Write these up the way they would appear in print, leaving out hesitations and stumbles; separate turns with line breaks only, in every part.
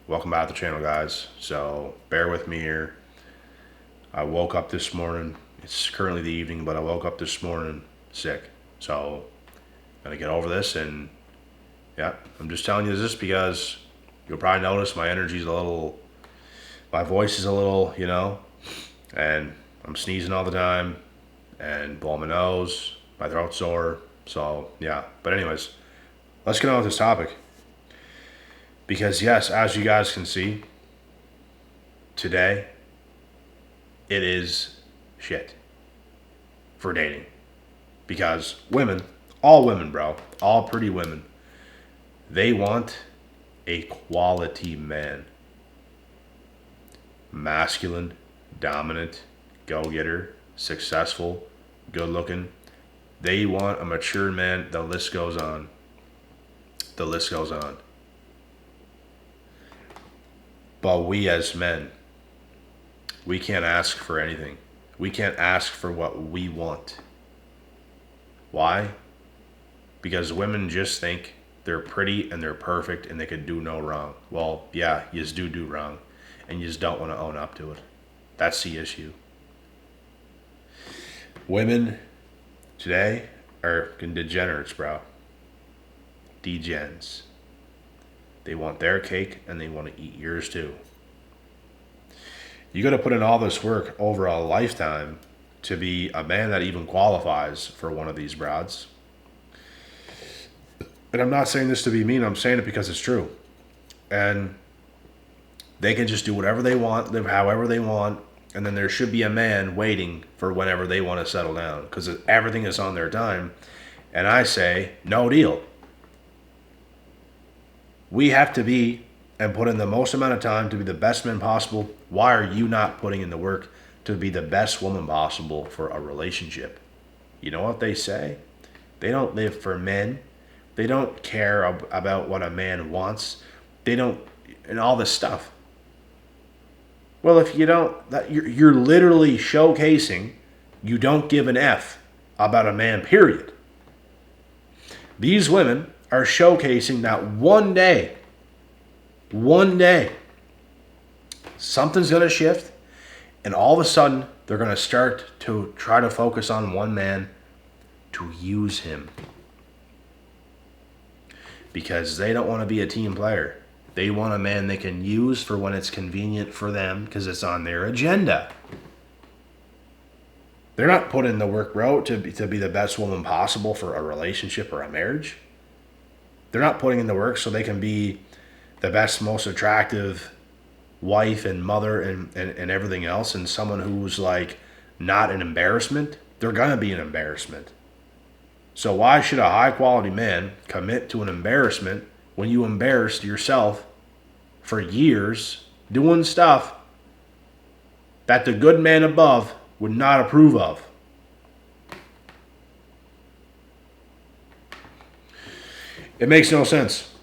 Welcome back to the channel, guys. So bear with me here. I woke up this morning. It's currently the evening, but I woke up this morning sick. So I'm gonna get over this, and yeah, I'm just telling you this because you'll probably notice my energy's a little, my voice is a little, and I'm sneezing all the time and blowing my nose, my throat's sore. So yeah, but anyways, let's get on with this topic. Because yes, as you guys can see, today it is shit for dating. Because women, all women, bro, all pretty women, they want a quality man. Masculine, dominant, go-getter, successful, good-looking. They want a mature man. The list goes on. The list goes on. But we as men, we can't ask for anything. We can't ask for what we want. Why? Because women just think they're pretty and they're perfect and they could do no wrong. Well, yeah, you just do wrong. And you just don't want to own up to it. That's the issue. Women today are degenerates, bro. Degens. They want their cake and they want to eat yours too. You got to put in all this work over a lifetime to be a man that even qualifies for one of these broads. And I'm not saying this to be mean. I'm saying it because it's true. And they can just do whatever they want, live however they want, and then there should be a man waiting for whenever they want to settle down because everything is on their time. And I say, no deal. We have to be and put in the most amount of time to be the best men possible. Why are you not putting in the work to be the best woman possible for a relationship? You know what they say? They don't live for men. They don't care about what a man wants. They don't, and all this stuff. Well, if you don't, you're literally showcasing you don't give an F about a man, period. These women are showcasing that one day, something's going to shift, and all of a sudden, they're going to start to try to focus on one man to use him. Because they don't want to be a team player. They want a man they can use for when it's convenient for them because it's on their agenda. They're not putting in the work, bro, to be the best woman possible for a relationship or a marriage. They're not putting in the work so they can be the best, most attractive wife and mother and everything else, and someone who's like not an embarrassment. They're going to be an embarrassment. So why should a high quality man commit to an embarrassment when you embarrassed yourself for years doing stuff that the good man above would not approve of? It makes no sense.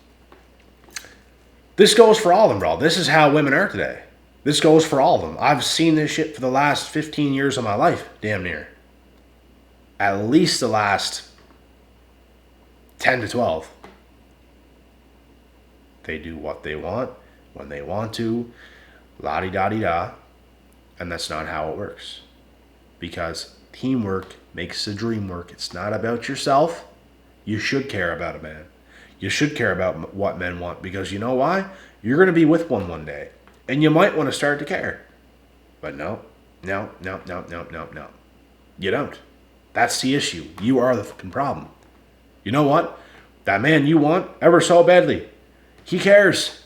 This goes for all of them, bro. This is how women are today. This goes for all of them. I've seen this shit for the last 15 years of my life, damn near. At least the last 10 to 12. They do what they want, when they want to, la-di-da-di-da, and that's not how it works. Because teamwork makes the dream work. It's not about yourself. You should care about a man. You should care about what men want, because you know why? You're going to be with one day, and you might want to start to care. But no. You don't. That's the issue. You are the fucking problem. You know what? That man you want ever so badly, he cares.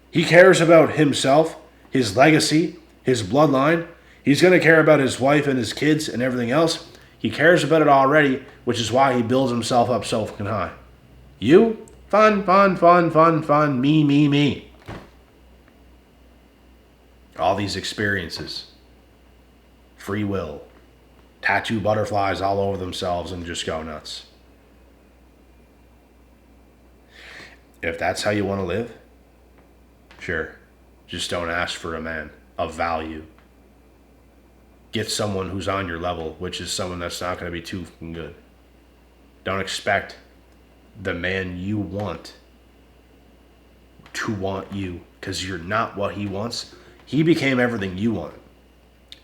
He cares about himself, his legacy, his bloodline. He's going to care about his wife and his kids and everything else. He cares about it already, which is why he builds himself up so fucking high. You? Fun, me. All these experiences. Free will. Tattoo butterflies all over themselves and just go nuts. If that's how you want to live, sure. Just don't ask for a man of value. Get someone who's on your level, which is someone that's not going to be too fucking good. Don't expect the man you want to to want you because you're not what he wants. He became everything you want.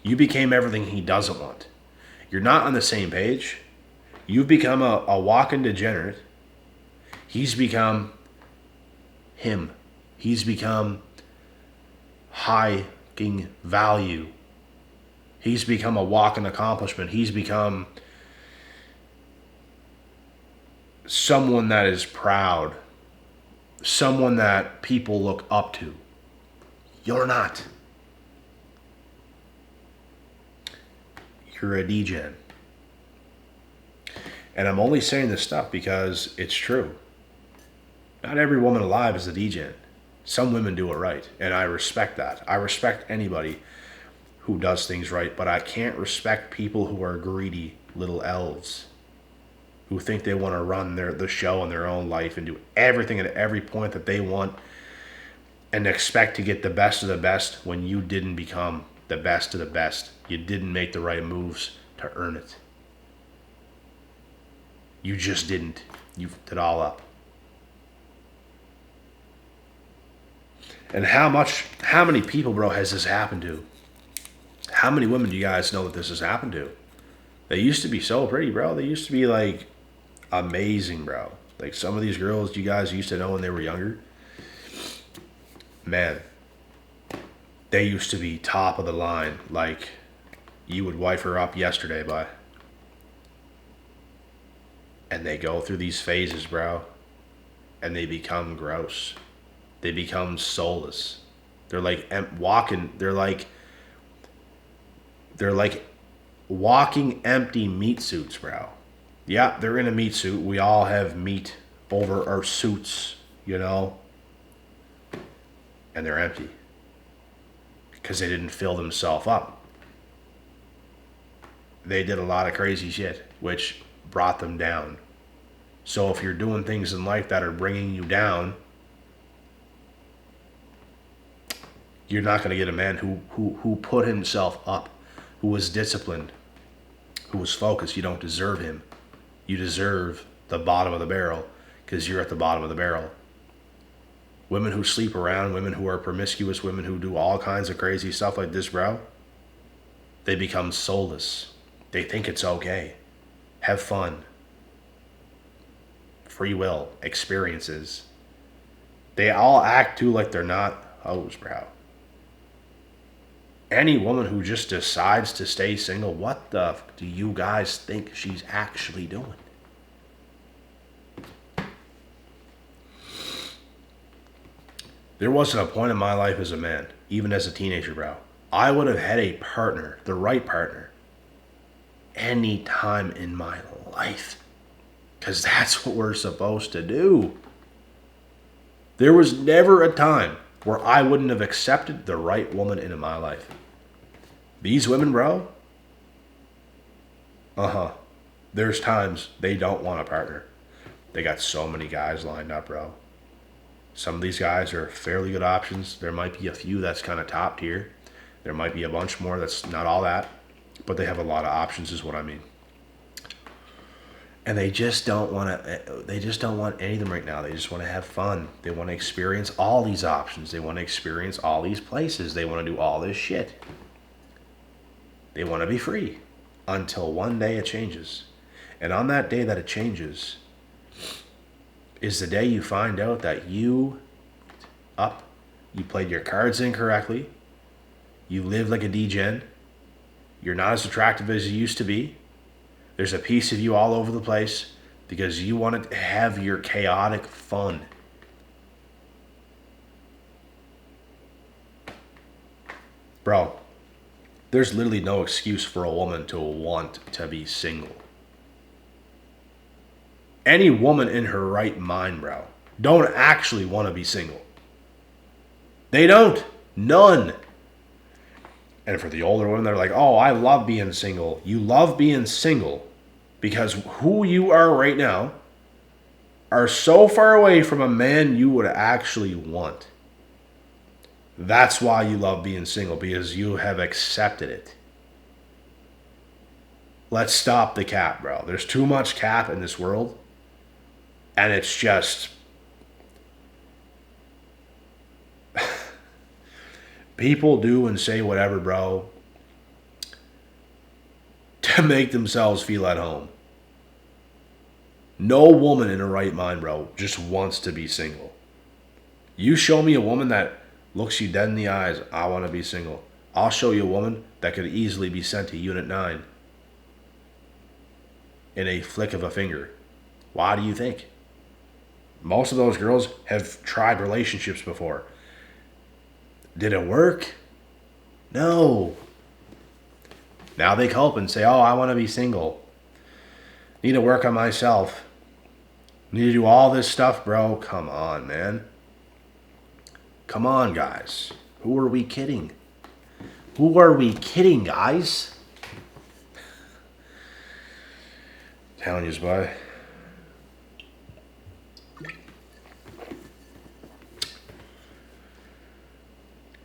You became everything he doesn't want. You're not on the same page. You've become a walking degenerate. He's become him. He's become high value. He's become a walking accomplishment. He's become someone that is proud. Someone that people look up to. You're not. You're a degen. And I'm only saying this stuff because it's true. Not every woman alive is a degen. Some women do it right, and I respect that. I respect anybody who does things right, but I can't respect people who are greedy little elves, who think they want to run the show in their own life and do everything at every point that they want and expect to get the best of the best when you didn't become the best of the best. You didn't make the right moves to earn it. You just didn't. You fucked it all up. And how many people, bro, has this happened to? How many women do you guys know that this has happened to? They used to be so pretty, bro. They used to be like amazing, bro. Like some of these girls you guys used to know when they were younger. Man, they used to be top of the line. Like you would wife her up yesterday, by. And they go through these phases, bro. And they become gross. They become soulless. They're like walking. They're like walking empty meat suits, bro. Yeah, they're in a meat suit. We all have meat over our suits, you know. And they're empty because they didn't fill themselves up. They did a lot of crazy shit, which brought them down. So if you're doing things in life that are bringing you down, you're not going to get a man who put himself up, who was disciplined, who was focused. You don't deserve him. You deserve the bottom of the barrel because you're at the bottom of the barrel. Women who sleep around, women who are promiscuous, women who do all kinds of crazy stuff like this, bro, they become soulless. They think it's okay. Have fun. Free will. Experiences. They all act too like they're not hoes, bro. Any woman who just decides to stay single, what the f do you guys think she's actually doing? There wasn't a point in my life as a man, even as a teenager, bro. I would have had a partner, the right partner, any time in my life. Because that's what we're supposed to do. There was never a time where I wouldn't have accepted the right woman into my life. These women, bro, there's times they don't want a partner. They got so many guys lined up, bro. Some of these guys are fairly good options. There might be a few that's kind of top tier. There might be a bunch more that's not all that. But they have a lot of options is what I mean. And they just don't want any of them right now. They just want to have fun. They want to experience all these options. They want to experience all these places. They want to do all this shit. They want to be free until one day it changes. And on that day that it changes is the day you find out that you played your cards incorrectly. You live like a degen. You're not as attractive as you used to be. There's a piece of you all over the place because you want to have your chaotic fun. Bro, there's literally no excuse for a woman to want to be single. Any woman in her right mind, bro, don't actually want to be single. They don't. None. And for the older women, they're like, oh, I love being single. You love being single because who you are right now are so far away from a man you would actually want. That's why you love being single, because you have accepted it. Let's stop the cap, bro. There's too much cap in this world. And it's just People do and say whatever, bro, to make themselves feel at home. No woman in her right mind, bro, just wants to be single. You show me a woman that looks you dead in the eyes, I want to be single. I'll show you a woman that could easily be sent to Unit 9 in a flick of a finger. Why do you think? Most of those girls have tried relationships before. Did it work? No. Now they cope and say, oh, I want to be single. Need to work on myself. Need to do all this stuff, bro. Come on, man. Come on, guys. Who are we kidding? Who are we kidding, guys? Telling you, boy.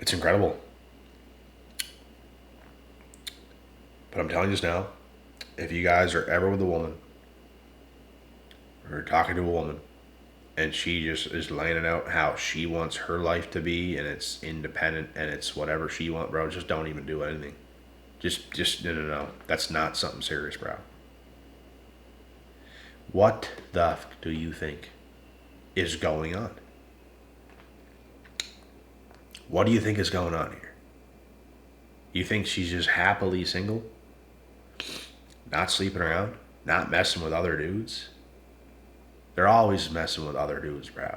It's incredible. But I'm telling you this now, if you guys are ever with a woman, or talking to a woman, and she just is laying it out how she wants her life to be, and it's independent, and it's whatever she wants, bro, just don't even do anything. Just, no. That's not something serious, bro. What the f do you think is going on? What do you think is going on here? You think she's just happily single? Not sleeping around? Not messing with other dudes? They're always messing with other dudes, bro.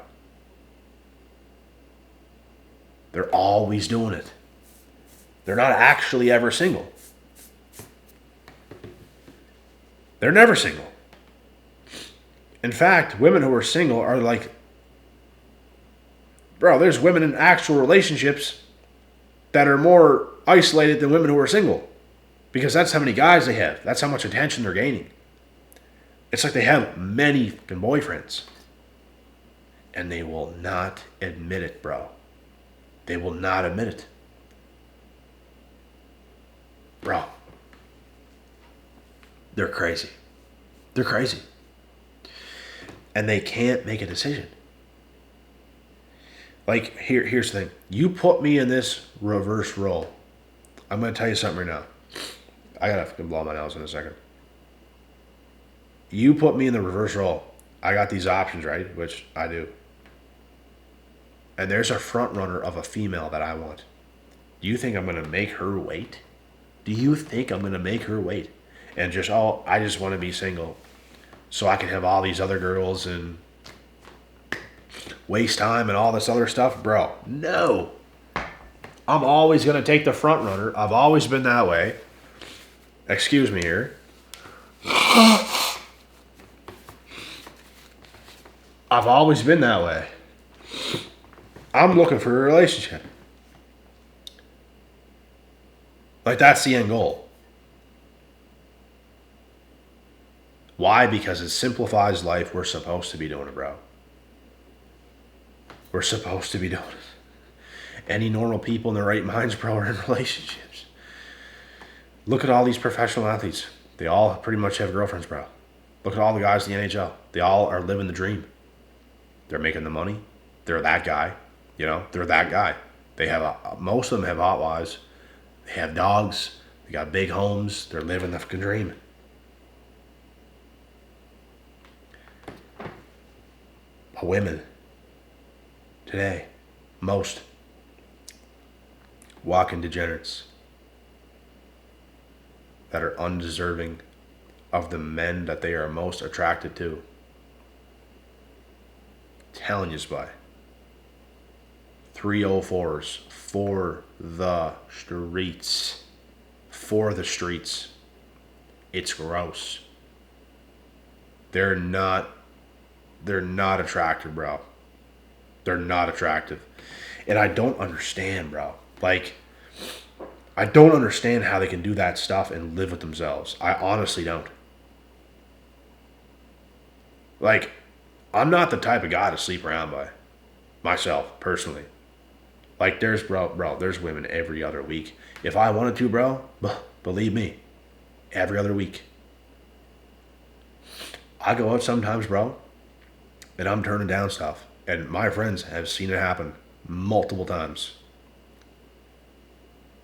They're always doing it. They're not actually ever single. They're never single. In fact, women who are single are like, bro, there's women in actual relationships that are more isolated than women who are single. Because that's how many guys they have. That's how much attention they're gaining. It's like they have many fucking boyfriends. And they will not admit it, bro. They will not admit it. Bro. They're crazy. They're crazy. And they can't make a decision. Like, here's the thing. You put me in this reverse role. I'm going to tell you something right now. I got to fucking blow my nose in a second. You put me in the reverse role. I got these options, right? Which I do. And there's a front runner of a female that I want. Do you think I'm going to make her wait? Do you think I'm going to make her wait? And just, oh, I just want to be single so I can have all these other girls and waste time and all this other stuff? Bro, no. I'm always going to take the front runner. I've always been that way. Excuse me here. I've always been that way. I'm looking for a relationship. Like, that's the end goal. Why? Because it simplifies life. We're supposed to be doing it, bro. We're supposed to be doing it. Any normal people in their right minds, bro, are in relationships. Look at all these professional athletes. They all pretty much have girlfriends, bro. Look at all the guys in the NHL. They all are living the dream. They're making the money. They're that guy. You know, they're that guy. They have most of them have hot wives. They have dogs. They got big homes. They're living the fucking dream. But women today, most walking degenerates that are undeserving of the men that they are most attracted to. Telling you, by 304s for the streets. For the streets. It's gross. They're not attractive, bro. They're not attractive. And I don't understand, bro. Like, I don't understand how they can do that stuff and live with themselves. I honestly don't. Like, I'm not the type of guy to sleep around by. Myself, personally. Like, there's women every other week. If I wanted to, bro, believe me, every other week. I go out sometimes, bro, and I'm turning down stuff. And my friends have seen it happen multiple times.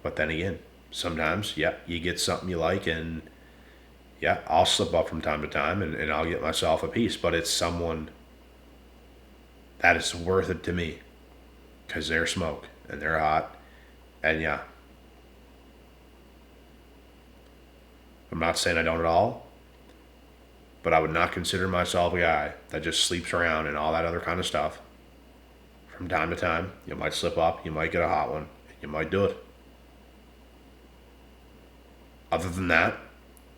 But then again, sometimes, yeah, you get something you like, and yeah, I'll slip up from time to time, and I'll get myself a piece. But it's someone that is worth it to me because they're smoke and they're hot. And yeah, I'm not saying I don't at all, but I would not consider myself a guy that just sleeps around and all that other kind of stuff. From time to time, you might slip up, you might get a hot one, you might do it. Other than that,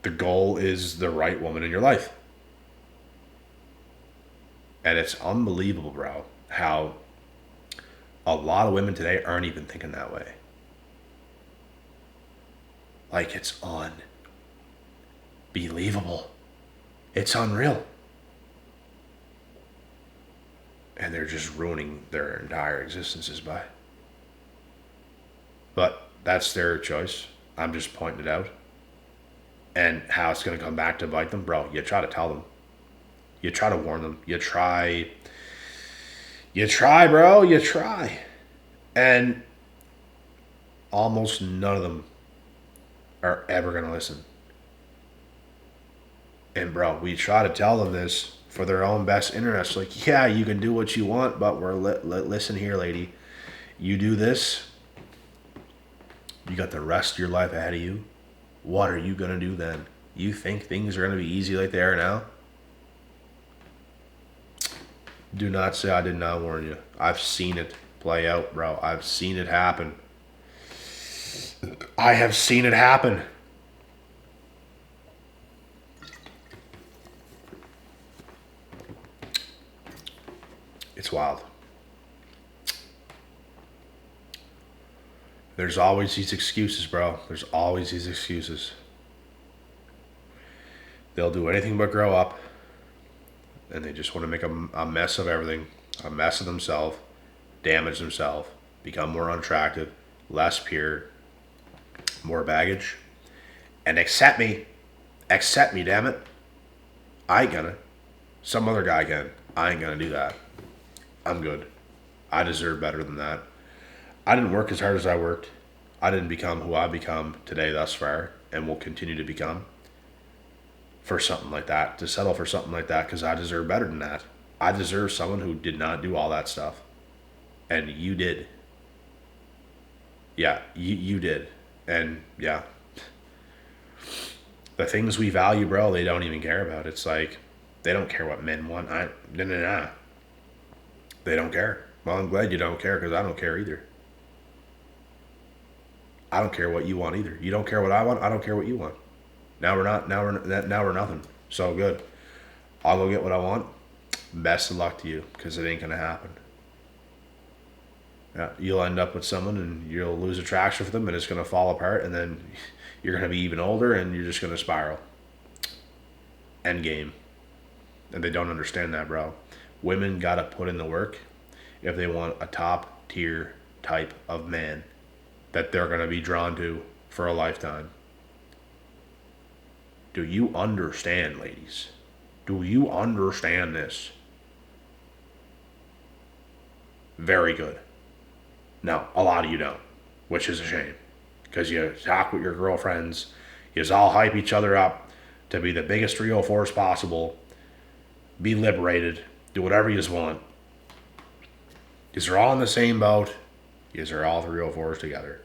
the goal is the right woman in your life. And it's unbelievable, bro, how a lot of women today aren't even thinking that way. Like, it's unbelievable. It's unreal. And they're just ruining their entire existences by. But that's their choice. I'm just pointing it out. And how it's going to come back to bite them, bro, you try to tell them. You try to warn them. You try, bro, you try. And almost none of them are ever going to listen. And bro, we try to tell them this for their own best interest. Like, yeah, you can do what you want, but listen here, lady. You do this, you got the rest of your life ahead of you. What are you going to do then? You think things are going to be easy like they are now? Do not say I did not warn you. I've seen it play out, bro. I've seen it happen. I have seen it happen. It's wild. There's always these excuses, bro. There's always these excuses. They'll do anything but grow up. And they just want to make a mess of everything. A mess of themselves. Damage themselves. Become more unattractive. Less pure. More baggage. And accept me. Accept me, damn it. I ain't gonna. Some other guy can. I ain't gonna do that. I'm good. I deserve better than that. I didn't work as hard as I worked. I didn't become who I've become today thus far and will continue to become for something like that, to settle for something like that, because I deserve better than that. I deserve someone who did not do all that stuff. And you did. Yeah, you did. And yeah. The things we value, bro, they don't even care about. It's like, they don't care what men want. Nah. They don't care. Well, I'm glad you don't care, because I don't care either. I don't care what you want either. You don't care what I want. I don't care what you want. Now we're nothing. So good. I'll go get what I want. Best of luck to you, because it ain't gonna happen. Yeah, you'll end up with someone and you'll lose attraction for them, and it's gonna fall apart, and then you're gonna be even older, and you're just gonna spiral. End game. And they don't understand that, bro. Women gotta put in the work if they want a top tier type of man that they're going to be drawn to for a lifetime. Do you understand, ladies? Do you understand this? Very good. No, a lot of you don't, which is a shame. Because you talk with your girlfriends, you all hype each other up to be the biggest 304s possible, be liberated, do whatever you want. Because they're all in the same boat. Because they're all 304s together.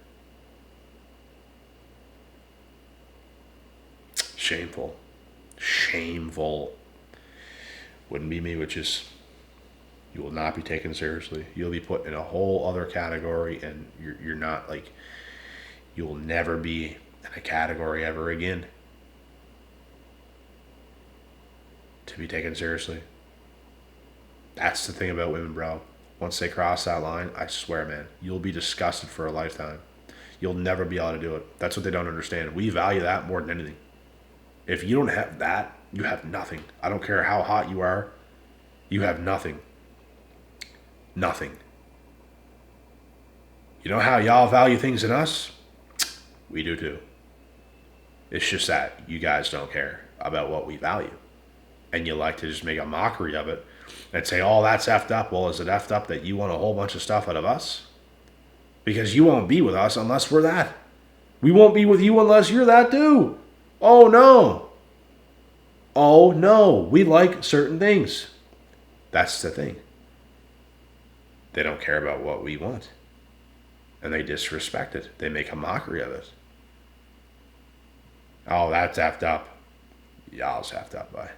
Shameful. Shameful. Wouldn't be me, which is, you will not be taken seriously. You'll be put in a whole other category, and you're not like, you will never be in a category ever again to be taken seriously. That's the thing about women, bro. Once they cross that line, I swear, man, you'll be disgusted for a lifetime. You'll never be able to do it. That's what they don't understand. We value that more than anything. If you don't have that, you have nothing. I don't care how hot you are. You have nothing. Nothing. You know how y'all value things in us? We do too. It's just that you guys don't care about what we value. And you like to just make a mockery of it and say, oh, that's effed up. Well, is it effed up that you want a whole bunch of stuff out of us? Because you won't be with us unless we're that. We won't be with you unless you're that too. Oh no. Oh no. We like certain things. That's the thing. They don't care about what we want. And they disrespect it. They make a mockery of it. Oh, that's effed up. Y'all's effed up by.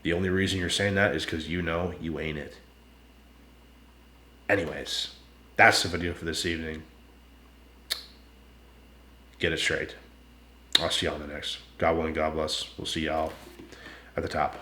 The only reason you're saying that is because you know you ain't it. Anyways, that's the video for this evening. Get it straight. I'll see y'all in the next. God willing, God bless. We'll see y'all at the top.